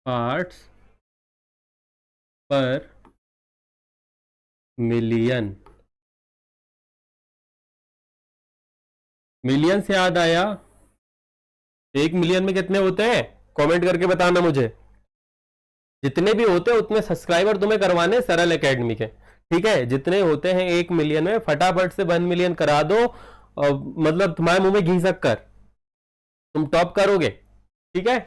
पार्ट्स पर मिलियन। मिलियन से याद आया, 1 मिलियन में कितने होते हैं? कमेंट करके बताना मुझे। जितने भी होते हैं उतने सब्सक्राइबर तुम्हें करवाने सरल एकेडमी के, ठीक है? जितने होते हैं 1 मिलियन में, फटाफट से 1 मिलियन करा दो, और मतलब तुम्हारे मुंह में घी शक्कर, तुम टॉप करोगे, ठीक है?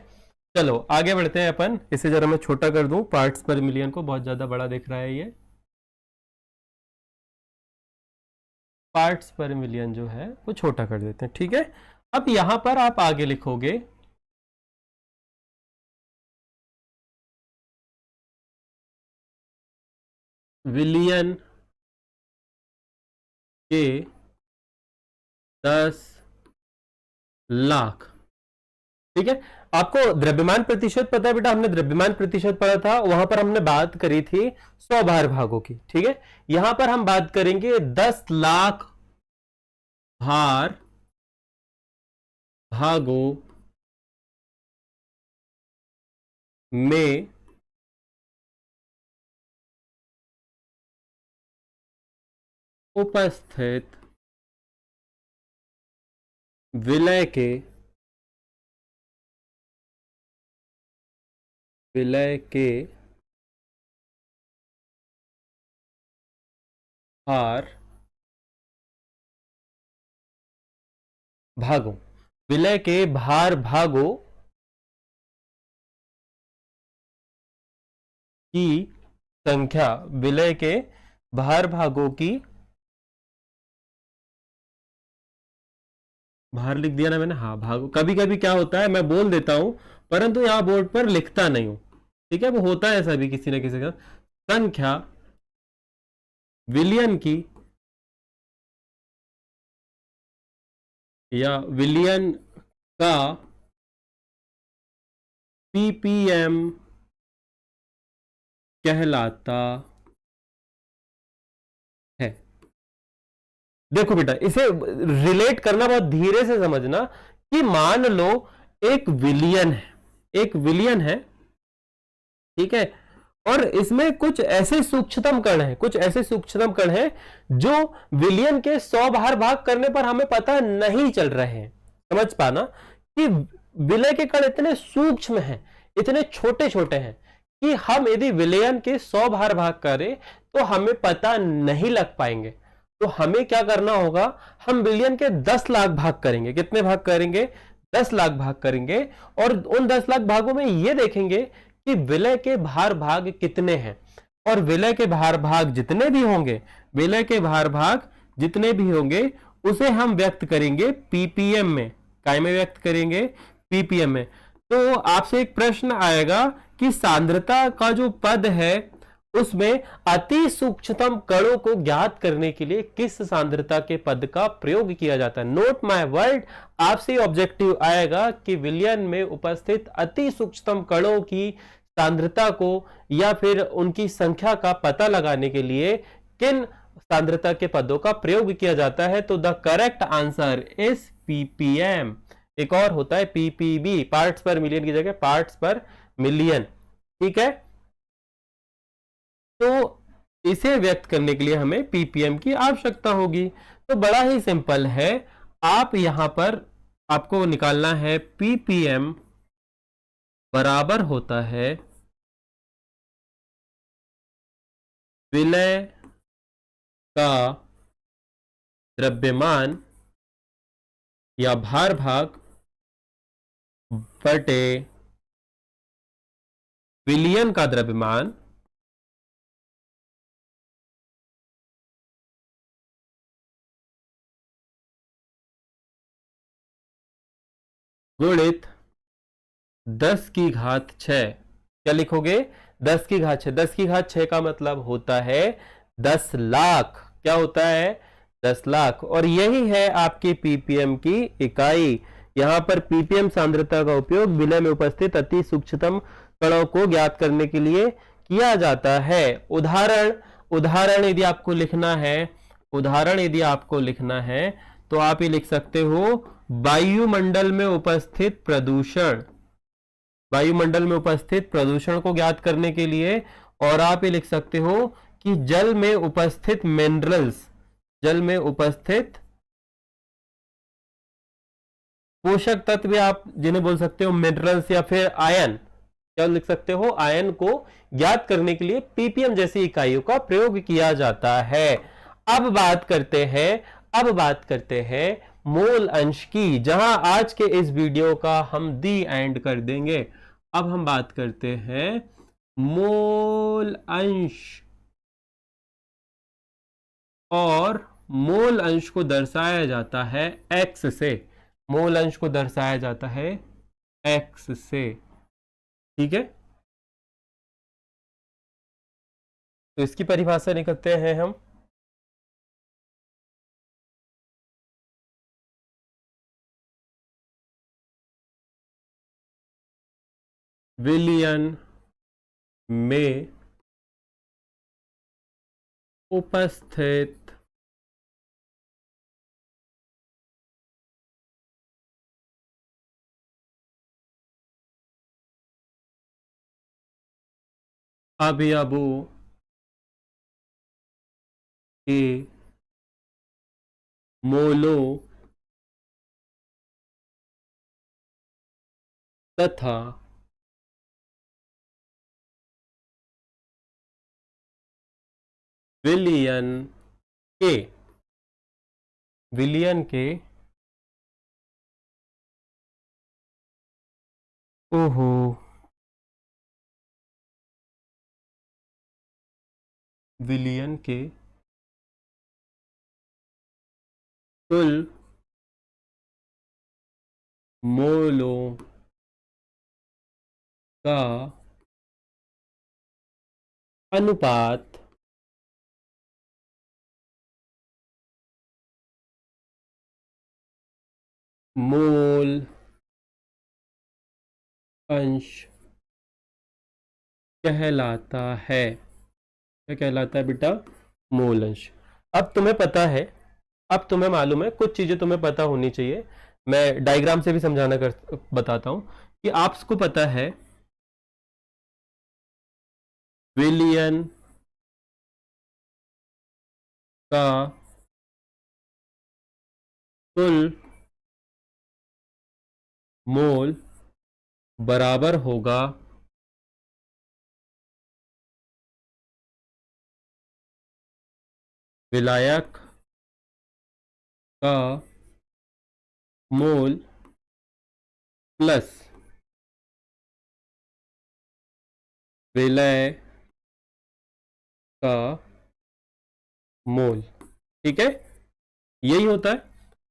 चलो आगे बढ़ते हैं अपन। इसे जरा मैं छोटा कर दूं, पार्ट्स पर मिलियन को बहुत ज्यादा बड़ा दिख रहा है ये। पार्ट्स पर मिलियन जो है वो छोटा कर देते हैं, ठीक है? अब यहां पर आप आगे लिखोगे विलियन के 10 लाख, ठीक है? आपको द्रव्यमान प्रतिशत पता है बेटा, हमने द्रव्यमान प्रतिशत पढ़ा था, वहां पर हमने बात करी थी 100 भार भागों की, ठीक है। यहां पर हम बात करेंगे 10 लाख भार भागों में उपस्थित विलय के भार भागों, विलय के भार भागों की संख्या, विलय के भार भागों की, भार लिख दिया ना मैंने, हाँ भागों, कभी कभी क्या होता है मैं बोल देता हूं परंतु यहां बोर्ड पर लिखता नहीं हूं, ठीक है, वो होता है ऐसा भी किसी न किसी का। संख्या विलियन की या विलियन का पीपीएम कहलाता है। देखो बेटा, इसे रिलेट करना बहुत धीरे से समझना कि मान लो एक विलियन है, एक विलियन है, ठीक है, और इसमें कुछ ऐसे सूक्ष्मतम कण हैं, कुछ ऐसे सूक्ष्मतम कण हैं जो विलियन के 100 बार भाग करने पर हमें पता नहीं चल रहे हैं। समझ पाना कि विलय के कण इतने सूक्ष्म हैं, इतने छोटे छोटे हैं कि हम यदि विलयन के 100 बार भाग करें तो हमें पता नहीं लग पाएंगे। तो हमें क्या करना होगा, हम विलयन के 10 लाख भाग करेंगे। कितने भाग करेंगे? 10 लाख भाग करेंगे, और उन 10 लाख भागों में यह देखेंगे कि विलय के भार भाग कितने हैं, और विलय के भार भाग जितने भी होंगे, विलय के भार भाग जितने भी होंगे उसे हम व्यक्त करेंगे पीपीएम में। काय में व्यक्त करेंगे? पीपीएम में। तो आपसे एक प्रश्न आएगा कि सांद्रता का जो पद है उसमें अति सूक्ष्मतम कणों को ज्ञात करने के लिए किस सांद्रता के पद का प्रयोग किया जाता है? नोट माय वर्ड, आपसे ऑब्जेक्टिव आएगा कि विलयन में उपस्थित अति सूक्ष्मतम कणों की सांद्रता को या फिर उनकी संख्या का पता लगाने के लिए किन सांद्रता के पदों का प्रयोग किया जाता है। तो the correct answer is ppm. एक और होता है पीपीबी, पार्ट्स पर मिलियन की जगह पार्ट्स पर मिलियन, ठीक है। तो इसे व्यक्त करने के लिए हमें पीपीएम की आवश्यकता होगी। तो बड़ा ही सिंपल है, आप यहां पर आपको निकालना है पीपीएम बराबर होता है विलय का द्रव्यमान या भार भाग बटे विलियन का द्रव्यमान गुणित 10 की घात 6। क्या लिखोगे? 10 की घात 6। 10 की घात 6 का मतलब होता है 10 लाख। क्या होता है? 10 लाख। और यही है आपकी पीपीएम की इकाई। यहां पर पीपीएम सांद्रता का उपयोग विलय में उपस्थित अति सूक्ष्मतम कणों को ज्ञात करने के लिए किया जाता है। उदाहरण यदि आपको लिखना है, उदाहरण यदि आपको लिखना है तो आप ये लिख सकते हो वायुमंडल में उपस्थित प्रदूषण, वायुमंडल में उपस्थित प्रदूषण को ज्ञात करने के लिए। और आप ये लिख सकते हो कि जल में उपस्थित मिनरल्स, जल में उपस्थित पोषक तत्व आप जिन्हें बोल सकते हो मिनरल्स, या फिर आयन, क्या लिख सकते हो? आयन को ज्ञात करने के लिए पीपीएम जैसी इकाइयों का प्रयोग किया जाता है। अब बात करते हैं मोल अंश की, जहां आज के इस वीडियो का हम दी एंड कर देंगे। अब हम बात करते हैं मोल अंश, और मोल अंश को दर्शाया जाता है x से। मोल अंश को दर्शाया जाता है x से, ठीक है। तो इसकी परिभाषा निकालते हैं हम। विलयन में उपस्थित अवयवों के मोलों तथा विलयन के ओहो विलयन के कुल मोलों का अनुपात मोल अंश कहलाता है। क्या कहलाता है बेटा? मोल अंश। अब तुम्हें पता है, अब तुम्हें मालूम है, कुछ चीजें तुम्हें पता होनी चाहिए। मैं डायग्राम से भी समझाना बताता हूं कि आपको पता है विलयन का कुल मोल बराबर होगा विलायक का मोल प्लस विलय का मोल। ठीक है, यही होता है।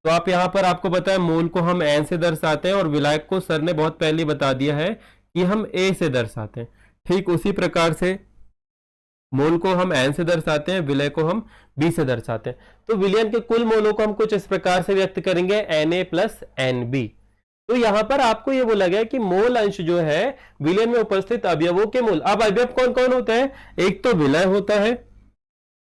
तो आप यहां पर, आपको पता है मोल को हम एन से दर्शाते हैं और विलायक को सर ने बहुत पहले बता दिया है कि हम ए से दर्शाते हैं। ठीक उसी प्रकार से मोल को हम एन से दर्शाते हैं, विलय को हम बी से दर्शाते हैं। तो विलयन के कुल मोलों को हम कुछ इस प्रकार से व्यक्त करेंगे, N A plus N B. तो यहां पर आपको यह बोला गया कि मोल अंश जो है विलयन में उपस्थित अवयवों के मोल। अब अवयव कौन कौन होते हैं? एक तो विलय होता है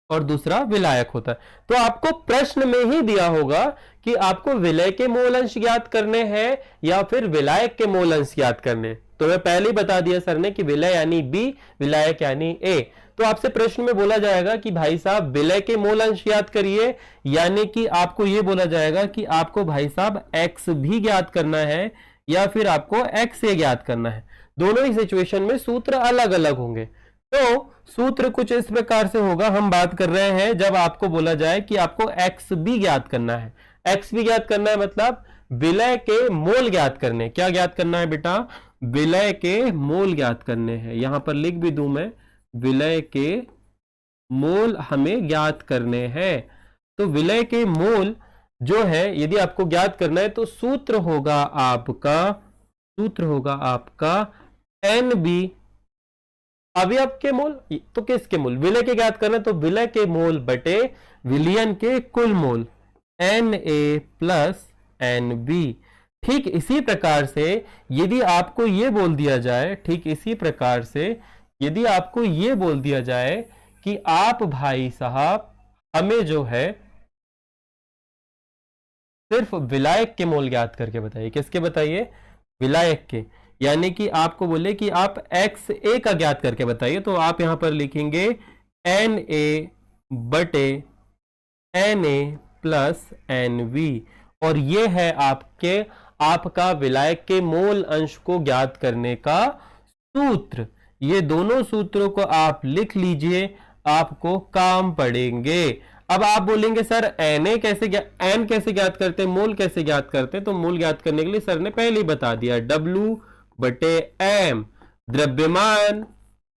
और दूसरा विलायक होता है। तो आपको प्रश्न में ही दिया होगा कि आपको विलय के मोल अंश ज्ञात करने हैं या फिर विलायक के मोल अंश ज्ञात करने। तो मैं पहले ही बता दिया सर ने कि विलय यानी बी, विलायक यानी ए। तो आपसे प्रश्न में बोला जाएगा कि भाई साहब विलय के मोल अंश ज्ञात करिए, यानी कि आपको यह बोला जाएगा कि आपको भाई साहब एक्स भी ज्ञात करना है या फिर आपको एक्स ए ज्ञात करना है। दोनों ही सिचुएशन में सूत्र अलग अलग होंगे। तो सूत्र कुछ इस प्रकार से होगा। हम बात कर रहे हैं जब आपको बोला जाए कि आपको एक्स भी ज्ञात करना है। एक्स भी ज्ञात करना है मतलब विलय के मोल ज्ञात करने। क्या ज्ञात करना है बेटा? विलय के मोल ज्ञात करने हैं। यहां पर लिख भी दूं मैं, विलय के मोल हमें ज्ञात करने हैं। तो विलय के मोल जो है यदि आपको ज्ञात करना है तो सूत्र होगा आपका एन बी अवयव के मोल। तो किसके मोल? विलय के ज्ञात करना है तो विलय के मोल बटे विलयन के कुल मोल, N A plus N B. ठीक इसी प्रकार से यदि आपको यह बोल दिया जाए, यदि आपको यह बोल दिया जाए कि आप भाई साहब हमें जो है सिर्फ विलायक के मोल ज्ञात करके बताइए। किसके बताइए? विलायक के। यानी कि आपको बोले कि आप एक्स ए का ज्ञात करके बताइए, तो आप यहां पर लिखेंगे एन ए बटे N A plus N V. और यह है आपका विलायक के मोल अंश को ज्ञात करने का सूत्र। ये दोनों सूत्रों को आप लिख लीजिए, आपको काम पड़ेंगे। अब आप बोलेंगे सर एन कैसे ज्ञात करते हैं, मोल कैसे ज्ञात करते हैं? तो मोल ज्ञात करने के लिए सर ने पहले ही बता दिया, W बटे एम, द्रव्यमान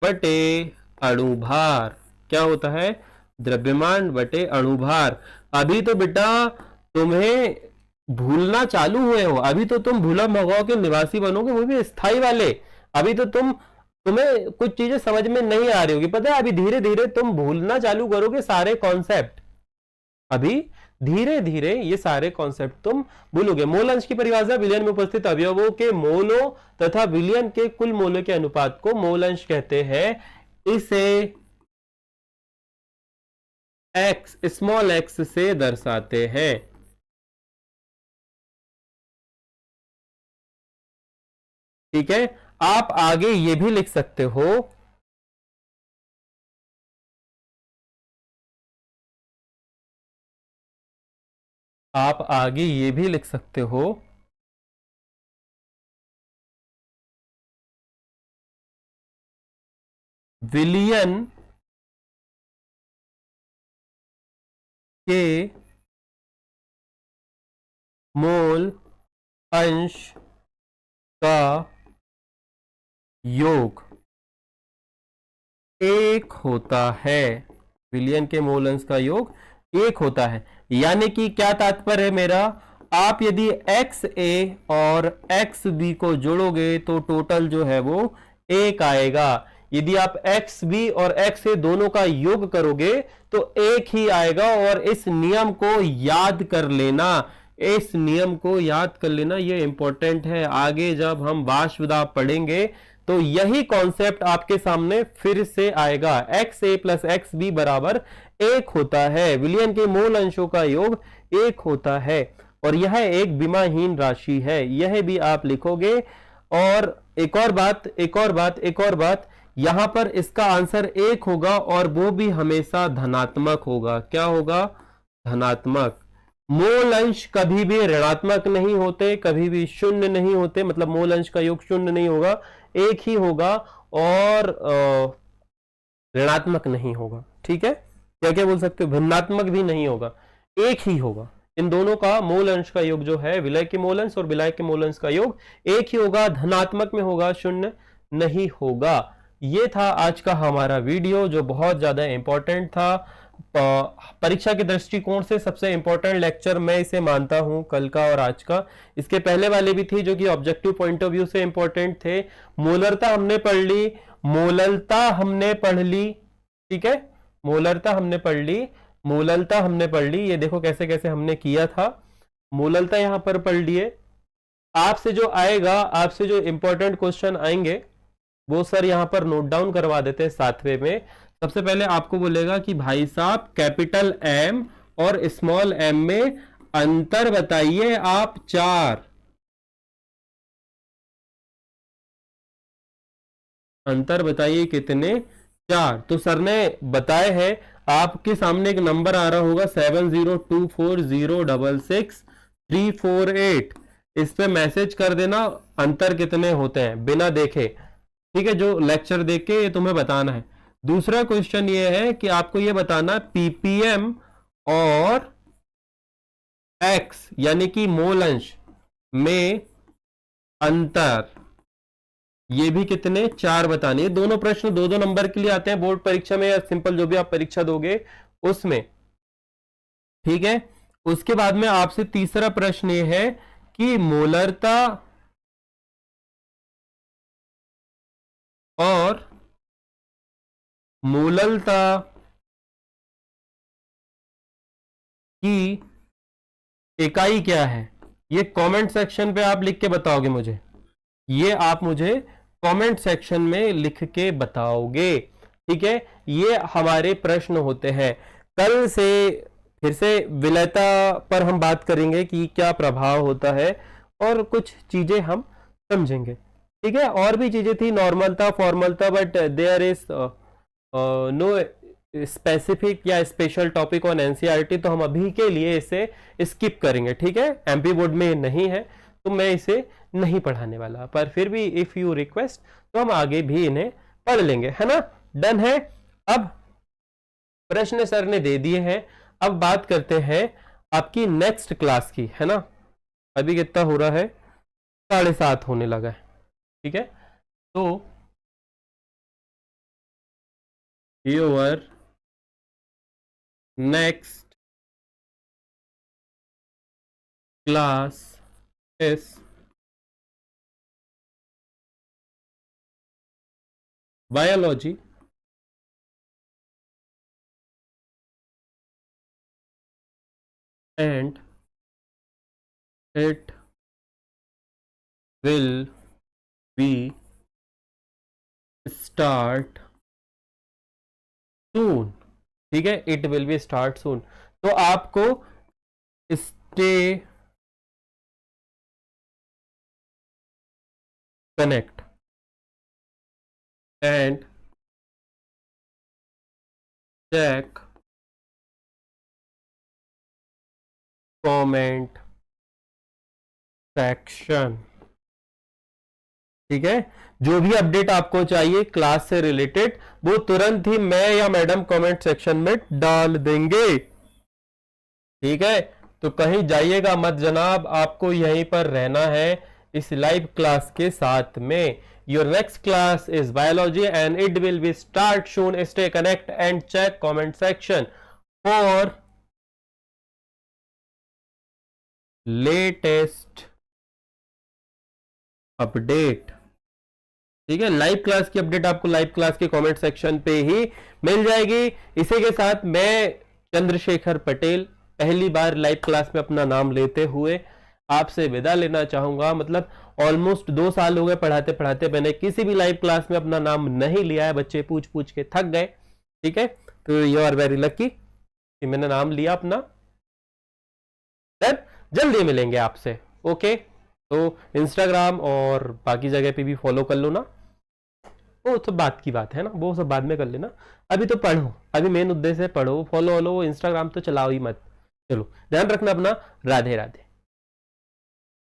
बटे अणुभार। क्या होता है? द्रव्यमान बटे अणुभार। अभी तो बेटा तुम्हें भूलना चालू हुए हो, अभी तो तुम भूलभुआ के निवासी बनोगे, वो भी स्थायी वाले। अभी तो तुम्हें कुछ चीजें समझ में नहीं आ रही होगी, पता है? अभी धीरे धीरे तुम भूलना चालू करोगे सारे कॉन्सेप्ट। अभी धीरे धीरे ये सारे कॉन्सेप्ट तुम भूलोगे। मोल अंश की परिभाषा विलयन में उपस्थित अवयवों के मोलों तथा विलयन के कुल मोलों के अनुपात को मोल अंश कहते हैं। इसे x स्मॉल x से दर्शाते हैं। ठीक है, आप आगे ये भी लिख सकते हो, आप आगे ये भी लिख सकते हो, विलयन के मोल अंश का योग एक होता है। विलयन के मोल अंश का योग एक होता है। यानी कि क्या तात्पर्य है मेरा, आप यदि एक्स ए और एक्स बी को जोड़ोगे तो टोटल जो है वो एक आएगा। यदि आप एक्स बी और एक्स ए दोनों का योग करोगे तो एक ही आएगा। और इस नियम को याद कर लेना, इस नियम को याद कर लेना, ये इंपॉर्टेंट है। आगे जब हम वाष्पदाब पढ़ेंगे तो यही कॉन्सेप्ट आपके सामने फिर से आएगा। एक्स ए प्लस एक्स बी बराबर एक होता है। विलयन के मूल अंशों का योग एक होता है और यह एक विमाहीन राशि है, यह भी आप लिखोगे। और एक और बात, यहां पर इसका आंसर एक होगा और वो भी हमेशा धनात्मक होगा। क्या होगा? धनात्मक। मूल अंश कभी भी ऋणात्मक नहीं होते, कभी भी शून्य नहीं होते, मतलब मूल अंश का योग शून्य नहीं होगा, एक ही होगा और ऋणात्मक नहीं होगा। ठीक है, क्या क्या बोल सकते हो, भिन्नात्मक भी नहीं होगा, एक ही होगा। इन दोनों का मूल अंश का योग जो है, विलय के मूल अंश और विलय के मूल अंश का योग एक ही होगा, धनात्मक में होगा, शून्य नहीं होगा। ये था आज का हमारा वीडियो जो बहुत ज्यादा इंपॉर्टेंट था। परीक्षा के दृष्टिकोण से सबसे इंपॉर्टेंट लेक्चर मैं इसे मानता हूं, कल का और आज का। इसके पहले वाले भी थी जो कि ऑब्जेक्टिव पॉइंट ऑफ व्यू से इंपॉर्टेंट थे। मोलरता हमने पढ़ ली, मोललता हमने पढ़ ली, ठीक है, मोलरता हमने पढ़ ली, मोललता हमने पढ़ ली। ये देखो कैसे कैसे हमने किया था, मोललता यहां पर पढ़ लिए। आपसे जो आएगा, आपसे जो इंपॉर्टेंट क्वेश्चन आएंगे वो सर यहां पर नोट डाउन करवा देते हैं 7वें में। सबसे पहले आपको बोलेगा कि भाई साहब कैपिटल एम और स्मॉल एम में अंतर बताइए आप 4, अंतर बताइए कितने? 4। तो सर ने बताए हैं, आपके सामने एक नंबर आ रहा होगा 7024066348, इस पे मैसेज कर देना अंतर कितने होते हैं बिना देखे। ठीक है, जो लेक्चर देख के ये तुम्हें बताना है। दूसरा क्वेश्चन ये है कि आपको ये बताना पीपीएम और एक्स यानी कि मोल अंश में अंतर, ये भी कितने? 4 बताने। दोनों प्रश्न 2-2 नंबर के लिए आते हैं बोर्ड परीक्षा में या सिंपल जो भी आप परीक्षा दोगे उसमें। ठीक है, उसके बाद में आपसे तीसरा प्रश्न ये है कि मोलरता और मोललता की इकाई क्या है? ये कमेंट सेक्शन पे आप लिख के बताओगे मुझे, ये आप मुझे कमेंट सेक्शन में लिख के बताओगे। ठीक है, ये हमारे प्रश्न होते हैं। कल से फिर से विलयता पर हम बात करेंगे कि क्या प्रभाव होता है और कुछ चीजें हम समझेंगे। ठीक है, और भी चीजें थी, नॉर्मलता, फॉर्मलता, but there is no specific या स्पेशल टॉपिक ऑन एनसीईआरटी, तो हम अभी के लिए इसे स्किप करेंगे। ठीक है, एमपी बोर्ड में नहीं है तो मैं इसे नहीं पढ़ाने वाला, पर फिर भी इफ यू रिक्वेस्ट तो हम आगे भी इन्हें पढ़ लेंगे, है ना? डन है। अब प्रश्न सर ने दे दिए हैं, अब बात करते हैं आपकी नेक्स्ट क्लास की, है ना? अभी कितना हो रहा है? 7:30 होने लगा है। ठीक है, तो your next class is biology and it will be start soon. ठीक है, it will be start soon. तो आपको stay connect and check comment section. ठीक है, जो भी अपडेट आपको चाहिए क्लास से रिलेटेड वो तुरंत ही मैं या मैडम कमेंट सेक्शन में डाल देंगे. ठीक है, तो कहीं जाइएगा मत जनाब, आपको यहीं पर रहना है इस लाइव क्लास के साथ में. Your next class is biology and it will be start soon. Stay connect and check comment section for latest update. ठीक है, लाइव क्लास की अपडेट आपको लाइव क्लास के कमेंट सेक्शन पे ही मिल जाएगी. इसी के साथ मैं चंद्रशेखर पटेल पहली बार लाइव क्लास में अपना नाम लेते हुए आपसे विदा लेना चाहूंगा. मतलब ऑलमोस्ट 2 साल हो गए पढ़ाते पढ़ाते, मैंने किसी भी लाइव क्लास में अपना नाम नहीं लिया है. बच्चे पूछ पूछ के थक गए. ठीक है, तो यू आर वेरी लकी कि मैंने नाम लिया अपना. जल्दी मिलेंगे आपसे. ओके, तो इंस्टाग्राम और बाकी जगह पे भी फॉलो कर लो ना. वो तो बात की बात है ना, वो सब बाद में कर लेना. अभी तो पढ़ो, अभी मेन उद्देश्य है पढ़ो. फॉलो इंस्टाग्राम तो चलाओ ही मत. चलो, ध्यान रखना अपना. राधे राधे.